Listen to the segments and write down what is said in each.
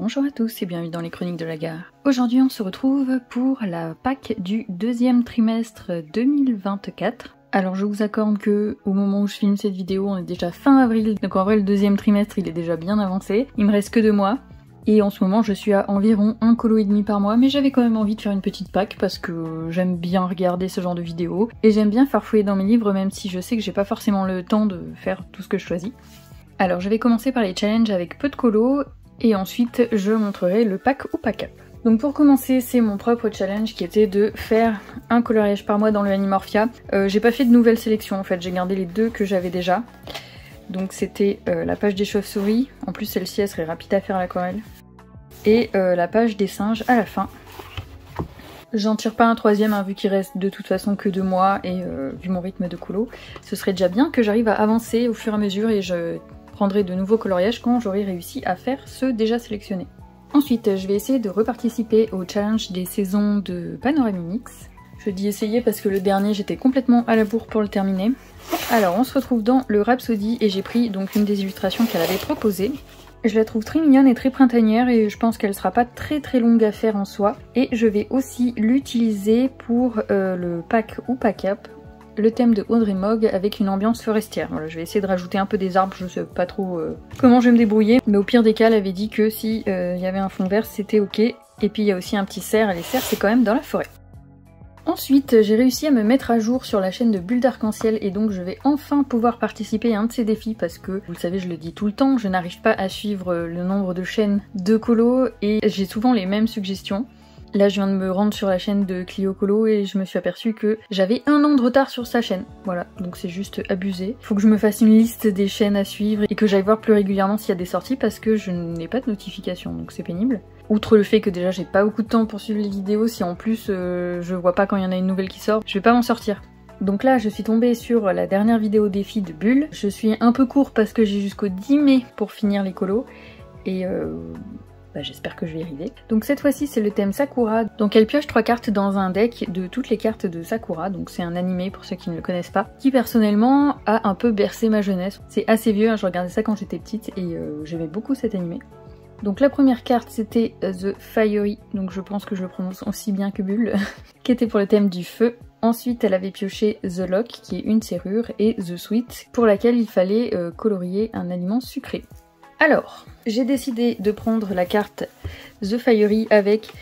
Bonjour à tous et bienvenue dans les Chroniques de la Gare. Aujourd'hui on se retrouve pour la Pâques du deuxième trimestre 2024. Alors je vous accorde que au moment où je filme cette vidéo on est déjà fin avril, donc en vrai le deuxième trimestre il est déjà bien avancé. Il me reste que 2 mois. Et en ce moment je suis à environ 1 colo et demi par mois, mais j'avais quand même envie de faire une petite Pâques parce que j'aime bien regarder ce genre de vidéos. Et j'aime bien farfouiller dans mes livres même si je sais que j'ai pas forcément le temps de faire tout ce que je choisis. Alors je vais commencer par les challenges avec peu de colo. Et ensuite, je montrerai le pack ou pack up. Donc pour commencer, c'est mon propre challenge qui était de faire un coloriage par mois dans le Animorphia. J'ai pas fait de nouvelles sélections en fait, j'ai gardé les 2 que j'avais déjà. Donc c'était la page des chauves-souris, en plus celle-ci elle serait rapide à faire à l'aquarelle. Et la page des singes à la fin. J'en tire pas un troisième hein, vu qu'il reste de toute façon que 2 mois et vu mon rythme de colo. Ce serait déjà bien que j'arrive à avancer au fur et à mesure et je prendrai de nouveaux coloriages quand j'aurai réussi à faire ceux déjà sélectionnés. Ensuite, je vais essayer de reparticiper au challenge des saisons de Panoramimix. Je dis essayer parce que le dernier, j'étais complètement à la bourre pour le terminer. Alors, on se retrouve dans le Rhapsody et j'ai pris donc une des illustrations qu'elle avait proposées. Je la trouve très mignonne et très printanière et je pense qu'elle sera pas très longue à faire en soi. Et je vais aussi l'utiliser pour le pack ou pack up. Le thème de Audrey Mogg avec une ambiance forestière. Voilà, je vais essayer de rajouter un peu des arbres, je sais pas trop comment je vais me débrouiller. Mais au pire des cas, elle avait dit que si y avait un fond vert, c'était ok. Et puis il y a aussi un petit cerf, et les cerfs c'est quand même dans la forêt. Ensuite, j'ai réussi à me mettre à jour sur la chaîne de Bulle d'Arc-en-Ciel et donc je vais enfin pouvoir participer à un de ces défis parce que, vous le savez, je le dis tout le temps, je n'arrive pas à suivre le nombre de chaînes de colo et j'ai souvent les mêmes suggestions. Là je viens de me rendre sur la chaîne de Clio Colo et je me suis aperçue que j'avais 1 an de retard sur sa chaîne. Voilà, donc c'est juste abusé. Faut que je me fasse une liste des chaînes à suivre et que j'aille voir plus régulièrement s'il y a des sorties parce que je n'ai pas de notification, donc c'est pénible. Outre le fait que déjà j'ai pas beaucoup de temps pour suivre les vidéos, si en plus je vois pas quand il y en a une nouvelle qui sort, je vais pas m'en sortir. Donc là je suis tombée sur la dernière vidéo défi de Bulle. Je suis un peu court parce que j'ai jusqu'au 10 mai pour finir les colos et j'espère que je vais y arriver. Donc cette fois-ci c'est le thème Sakura. Donc elle pioche 3 cartes dans un deck de toutes les cartes de Sakura. Donc c'est un animé pour ceux qui ne le connaissent pas. Qui personnellement a un peu bercé ma jeunesse. C'est assez vieux, hein, je regardais ça quand j'étais petite et j'aimais beaucoup cet animé. Donc la première carte c'était The Fiery. Donc je pense que je le prononce aussi bien que Bulle. Qui était pour le thème du feu. Ensuite elle avait pioché The Lock qui est une serrure et The Sweet pour laquelle il fallait colorier un aliment sucré. Alors, j'ai décidé de prendre la carte The Fiery avec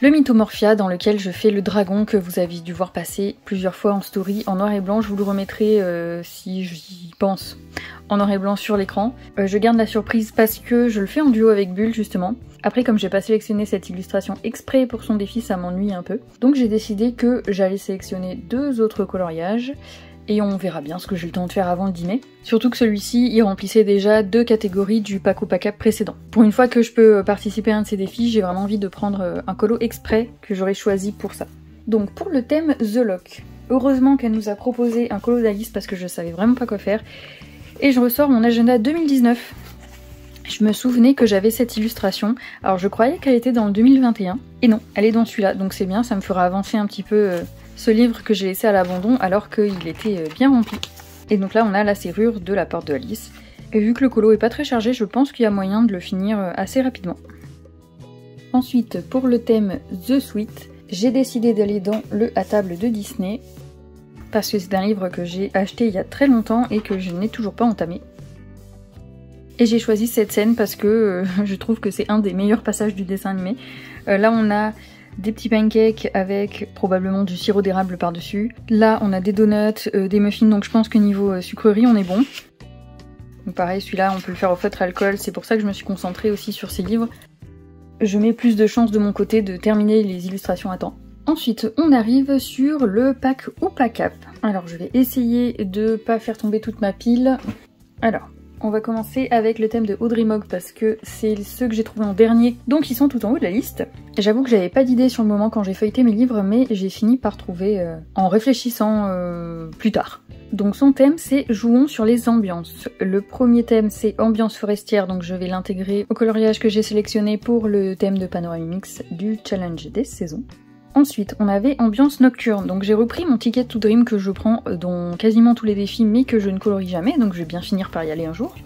le Mythomorphia dans lequel je fais le dragon que vous avez dû voir passer plusieurs fois en story en noir et blanc. Je vous le remettrai si j'y pense en noir et blanc sur l'écran. Je garde la surprise parce que je le fais en duo avec Bulle justement. Après comme j'ai pas sélectionné cette illustration exprès pour son défi, ça m'ennuie un peu. Donc j'ai décidé que j'allais sélectionner 2 autres coloriages. Et on verra bien ce que j'ai le temps de faire avant le dîner. Surtout que celui-ci, il remplissait déjà 2 catégories du pack ou pack up précédent. Pour une fois que je peux participer à un de ces défis, j'ai vraiment envie de prendre un colo exprès que j'aurais choisi pour ça. Donc pour le thème The Lock, heureusement qu'elle nous a proposé un colo d'Alice parce que je savais vraiment pas quoi faire. Et je ressors mon agenda 2019. Je me souvenais que j'avais cette illustration, alors je croyais qu'elle était dans le 2021. Et non, elle est dans celui-là, donc c'est bien, ça me fera avancer un petit peu ce livre que j'ai laissé à l'abandon alors qu'il était bien rempli. Et donc là on a la serrure de la porte de Alice. Et vu que le colo est pas très chargé, je pense qu'il y a moyen de le finir assez rapidement. Ensuite pour le thème The Sweet, j'ai décidé d'aller dans le à table de Disney. Parce que c'est un livre que j'ai acheté il y a très longtemps et que je n'ai toujours pas entamé. Et j'ai choisi cette scène parce que je trouve que c'est un des meilleurs passages du dessin animé. Là on a des petits pancakes avec probablement du sirop d'érable par-dessus. Là, on a des donuts, des muffins, donc je pense que niveau sucrerie, on est bon. Donc pareil, celui-là, on peut le faire au feutre alcool, c'est pour ça que je me suis concentrée aussi sur ces livres. Je mets plus de chances de mon côté de terminer les illustrations à temps. Ensuite, on arrive sur le pack ou pack up. Alors, je vais essayer de pas faire tomber toute ma pile. Alors, on va commencer avec le thème de Audrey Mogg parce que c'est ceux que j'ai trouvés en dernier, donc ils sont tout en haut de la liste. J'avoue que j'avais pas d'idée sur le moment quand j'ai feuilleté mes livres, mais j'ai fini par trouver en réfléchissant plus tard. Donc son thème c'est Jouons sur les ambiances. Le premier thème c'est Ambiance forestière, donc je vais l'intégrer au coloriage que j'ai sélectionné pour le thème de Panoramimix du challenge des saisons. Ensuite, on avait ambiance nocturne, donc j'ai repris mon Ticket to Dream que je prends dans quasiment tous les défis mais que je ne colorie jamais, donc je vais bien finir par y aller un jour.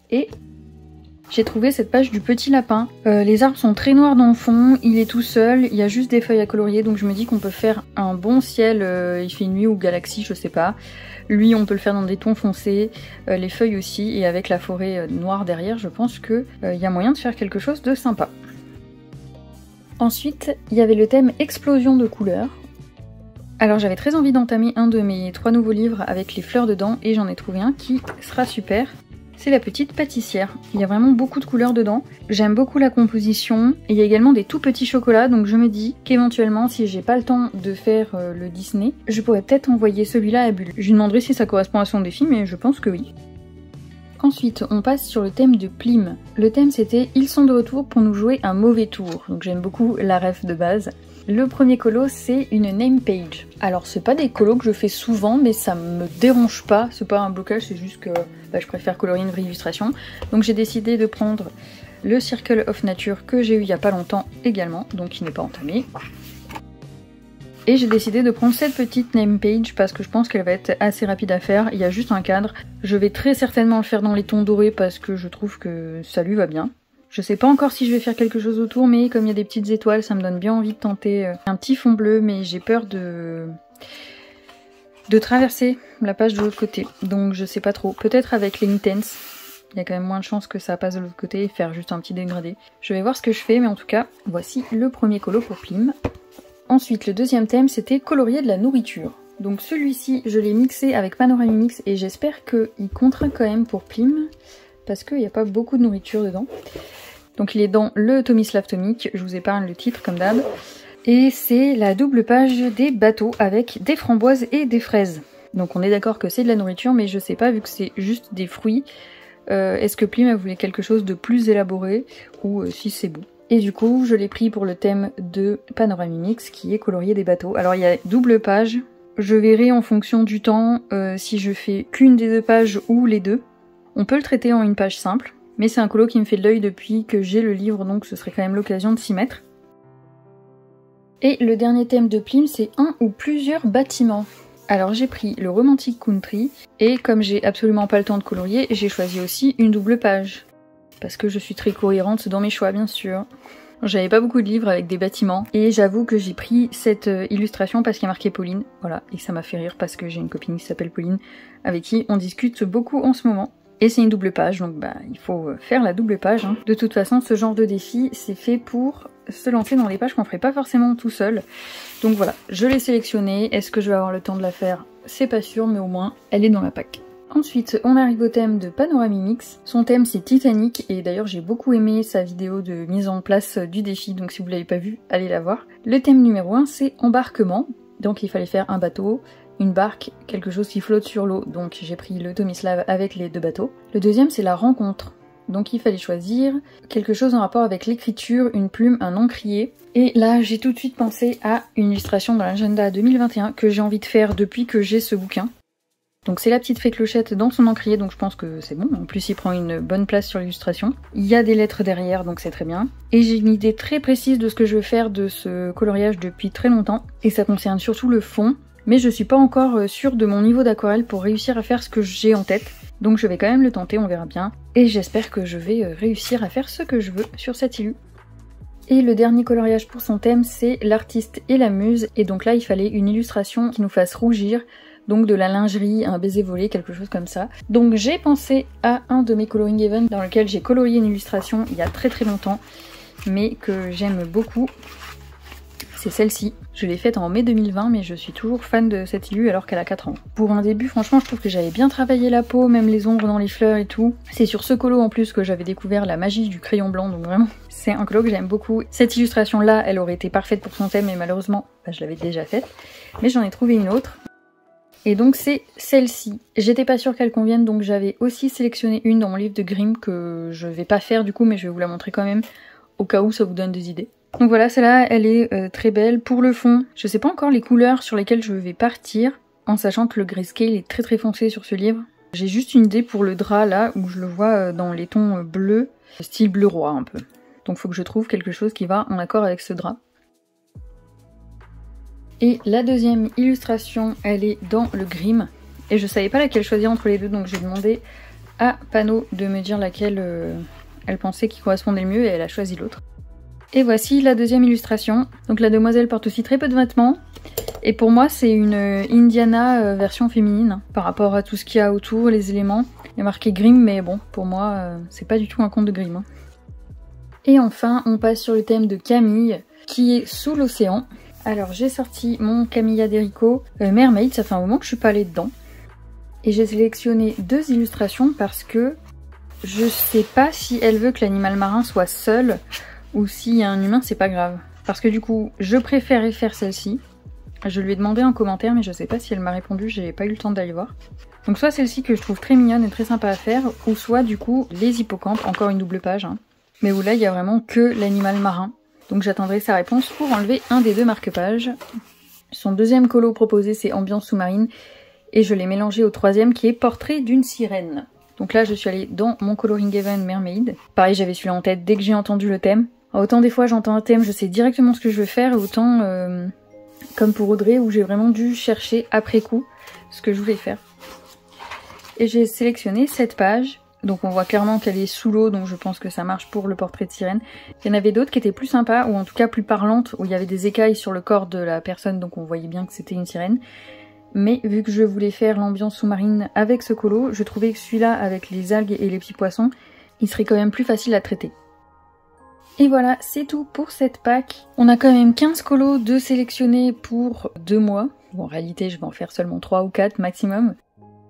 Et J'ai trouvé cette page du petit lapin. Les arbres sont très noirs dans le fond, il est tout seul, il y a juste des feuilles à colorier, donc je me dis qu'on peut faire un bon ciel, il fait nuit ou galaxie, je sais pas. Lui, on peut le faire dans des tons foncés, les feuilles aussi, et avec la forêt noire derrière, je pense qu'il y a moyen de faire quelque chose de sympa. Ensuite, il y avait le thème explosion de couleurs. Alors j'avais très envie d'entamer un de mes 3 nouveaux livres avec les fleurs dedans, et j'en ai trouvé un qui sera super. C'est la petite pâtissière. Il y a vraiment beaucoup de couleurs dedans. J'aime beaucoup la composition. Et il y a également des tout petits chocolats, donc je me dis qu'éventuellement, si j'ai pas le temps de faire le Disney, je pourrais peut-être envoyer celui-là à Bulle. Je lui demanderai si ça correspond à son défi, mais je pense que oui. Ensuite, on passe sur le thème de Plim. Le thème c'était « Ils sont de retour pour nous jouer un mauvais tour ». Donc j'aime beaucoup la ref de base. Le premier colo, c'est une name page. Alors c'est pas des colos que je fais souvent, mais ça me dérange pas, c'est pas un blocage, c'est juste que je préfère colorier une vraie illustration. Donc j'ai décidé de prendre le Circle of Nature que j'ai eu il y a pas longtemps également, donc qui n'est pas entamé. Et j'ai décidé de prendre cette petite name page parce que je pense qu'elle va être assez rapide à faire, il y a juste un cadre. Je vais très certainement le faire dans les tons dorés parce que je trouve que ça lui va bien. Je sais pas encore si je vais faire quelque chose autour, mais comme il y a des petites étoiles, ça me donne bien envie de tenter un petit fond bleu, mais j'ai peur de traverser la page de l'autre côté. Donc je sais pas trop. Peut-être avec les Intense, il y a quand même moins de chances que ça passe de l'autre côté et faire juste un petit dégradé. Je vais voir ce que je fais, mais en tout cas, voici le premier colo pour Plim. Ensuite, le deuxième thème, c'était colorier de la nourriture. Donc celui-ci, je l'ai mixé avec Panoramimix et j'espère qu'il comptera quand même pour Plim, parce qu'il n'y a pas beaucoup de nourriture dedans. Donc il est dans le Tomislav Tomic, je vous épargne le titre comme d'hab. Et c'est la double page des bateaux avec des framboises et des fraises. Donc on est d'accord que c'est de la nourriture, mais je sais pas, vu que c'est juste des fruits, est-ce que Plim a voulu quelque chose de plus élaboré, ou si c'est bon. Et du coup, je l'ai pris pour le thème de Panoramimix, qui est colorier des bateaux. Alors il y a double page, je verrai en fonction du temps si je fais qu'une des 2 pages ou les 2. On peut le traiter en une page simple, mais c'est un colo qui me fait de l'œil depuis que j'ai le livre, donc ce serait quand même l'occasion de s'y mettre. Et le dernier thème de Plim, c'est un ou plusieurs bâtiments. Alors j'ai pris le Romantic Country, et comme j'ai absolument pas le temps de colorier, j'ai choisi aussi une double page. Parce que je suis très cohérente dans mes choix, bien sûr. J'avais pas beaucoup de livres avec des bâtiments, et j'avoue que j'ai pris cette illustration parce qu'il y a marqué Pauline, voilà, et ça m'a fait rire parce que j'ai une copine qui s'appelle Pauline, avec qui on discute beaucoup en ce moment. Et c'est une double page, donc il faut faire la double page. Hein. De toute façon, ce genre de défi, c'est fait pour se lancer dans les pages qu'on ferait pas forcément tout seul. Donc voilà, je l'ai sélectionnée. Est-ce que je vais avoir le temps de la faire? C'est pas sûr, mais au moins, elle est dans la pack. Ensuite, on arrive au thème de Panoramimix. Son thème, c'est Titanic, et d'ailleurs, j'ai beaucoup aimé sa vidéo de mise en place du défi, donc si vous l'avez pas vu, allez la voir. Le thème numéro 1, c'est embarquement. Donc il fallait faire un bateau, une barque, quelque chose qui flotte sur l'eau, donc j'ai pris le Tomislav avec les 2 bateaux. Le deuxième, c'est la rencontre. Donc il fallait choisir quelque chose en rapport avec l'écriture, une plume, un encrier. Et là, j'ai tout de suite pensé à une illustration dans l'agenda 2021 que j'ai envie de faire depuis que j'ai ce bouquin. Donc c'est la petite fée Clochette dans son encrier, donc je pense que c'est bon. En plus, il prend une bonne place sur l'illustration. Il y a des lettres derrière, donc c'est très bien. Et j'ai une idée très précise de ce que je veux faire de ce coloriage depuis très longtemps. Et ça concerne surtout le fond. Mais je suis pas encore sûre de mon niveau d'aquarelle pour réussir à faire ce que j'ai en tête. Donc je vais quand même le tenter, on verra bien. Et j'espère que je vais réussir à faire ce que je veux sur cette illu. Et le dernier coloriage pour son thème, c'est l'artiste et la muse. Et donc là, il fallait une illustration qui nous fasse rougir. Donc de la lingerie, un baiser volé, quelque chose comme ça. Donc j'ai pensé à un de mes coloring events dans lequel j'ai colorié une illustration il y a très longtemps, mais que j'aime beaucoup. C'est celle-ci. Je l'ai faite en mai 2020, mais je suis toujours fan de cette illu alors qu'elle a 4 ans. Pour un début, franchement, je trouve que j'avais bien travaillé la peau, même les ombres dans les fleurs et tout. C'est sur ce colo en plus que j'avais découvert la magie du crayon blanc, donc vraiment, c'est un colo que j'aime beaucoup. Cette illustration-là, elle aurait été parfaite pour son thème, mais malheureusement, je l'avais déjà faite. Mais j'en ai trouvé une autre. Et donc c'est celle-ci. J'étais pas sûre qu'elle convienne, donc j'avais aussi sélectionné une dans mon livre de Grimm que je vais pas faire du coup, mais je vais vous la montrer quand même, au cas où ça vous donne des idées. Donc voilà, celle-là, elle est très belle. Pour le fond, je sais pas encore les couleurs sur lesquelles je vais partir, en sachant que le grayscale est très foncé sur ce livre. J'ai juste une idée pour le drap là, où je le vois dans les tons bleus, style bleu roi un peu. Donc faut que je trouve quelque chose qui va en accord avec ce drap. Et la deuxième illustration, elle est dans le Grimm. Et je savais pas laquelle choisir entre les deux, donc j'ai demandé à Pano de me dire laquelle Elle pensait qu'il correspondait le mieux et elle a choisi l'autre. Et voici la deuxième illustration. Donc la demoiselle porte aussi très peu de vêtements. Et pour moi, c'est une Indiana version féminine par rapport à tout ce qu'il y a autour, les éléments. Il y a marqué Grimm, mais bon, pour moi, c'est pas du tout un conte de Grimm. Et enfin, on passe sur le thème de Camille, qui est sous l'océan. Alors j'ai sorti mon Camilla Derico Mermaid, ça fait un moment que je suis pas allée dedans. Et j'ai sélectionné 2 illustrations parce que je sais pas si elle veut que l'animal marin soit seul ou s'il y a un humain, c'est pas grave. Parce que du coup, je préférais faire celle-ci. Je lui ai demandé en commentaire, mais je sais pas si elle m'a répondu, j'ai pas eu le temps d'aller voir. Donc soit celle-ci que je trouve très mignonne et très sympa à faire, ou soit du coup les hippocampes, encore une double page. Hein. Mais où là, il y a vraiment que l'animal marin. Donc j'attendrai sa réponse pour enlever un des 2 marque-pages. Son deuxième colo proposé, c'est Ambiance sous-marine. Et je l'ai mélangé au 3e qui est Portrait d'une sirène. Donc là, je suis allée dans mon Coloring Even Mermaid. Pareil, j'avais celui-là en tête dès que j'ai entendu le thème. Alors, autant des fois j'entends un thème, je sais directement ce que je veux faire, autant comme pour Audrey où j'ai vraiment dû chercher après coup ce que je voulais faire. Et j'ai sélectionné cette page, donc on voit clairement qu'elle est sous l'eau, donc je pense que ça marche pour le portrait de sirène. Il y en avait d'autres qui étaient plus sympas, ou en tout cas plus parlantes, où il y avait des écailles sur le corps de la personne, donc on voyait bien que c'était une sirène. Mais vu que je voulais faire l'ambiance sous-marine avec ce colo, je trouvais que celui-là, avec les algues et les petits poissons, il serait quand même plus facile à traiter. Et voilà, c'est tout pour cette pack. On a quand même 15 colos de sélectionnés pour 2 mois. Bon, en réalité, je vais en faire seulement 3 ou 4 maximum.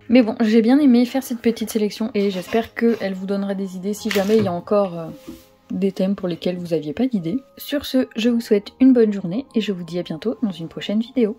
Mais bon, j'ai bien aimé faire cette petite sélection et j'espère qu'elle vous donnera des idées si jamais il y a encore des thèmes pour lesquels vous n'aviez pas d'idées. Sur ce, je vous souhaite une bonne journée et je vous dis à bientôt dans une prochaine vidéo.